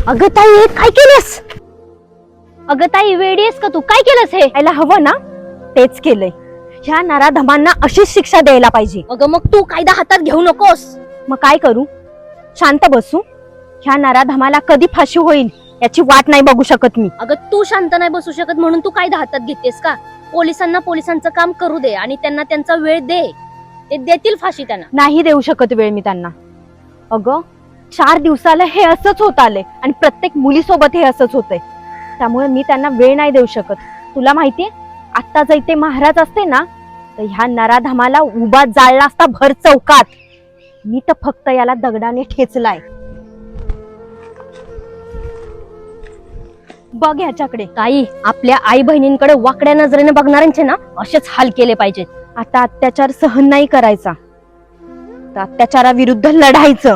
अगं ताई काय केलंस? अगं ताई वेडी आहेस का तू? काय केलंस हे? यायला हवं ना, तेच केलंय. ह्या नराधमांना अशीच शिक्षा द्यायला पाहिजे. अगं मग तू कायदा हातात घेऊ नकोस. मग काय करू? शांत बसू? ह्या नराधमाला कधी फाशी होईल याची वाट नाही बघू शकत मी. अगं तू शांत नाही बसू शकत म्हणून तू कायदा हातात घेतेस का? पोलिसांना पोलिसांचं काम करू दे आणि त्यांना त्यांचा वेळ दे. ते देतील फाशी त्यांना. नाही देऊ शकत वेळ मी त्यांना. अगं 4 दिवसाला हे असंच होत आलंय आणि प्रत्येक मुलीसोबत हे असंच होतंय. त्यामुळे मी त्यांना वेळ नाही देऊ शकत. तुला माहितीये, आता जर ते महाराज असते ना तर ह्या नराधमाला उभा जाळला असता भर चौकात. मी तर फक्त याला दगडाने ठेचलाय. बघ ह्याच्याकडे. ताई आपल्या आई बहिणींकडे वाकड्या नजरेने बघणाऱ्यांचे ना असेच हाल केले पाहिजेत. आता अत्याचार सहन नाही करायचा, तर अत्याचाराविरुद्ध लढायचं.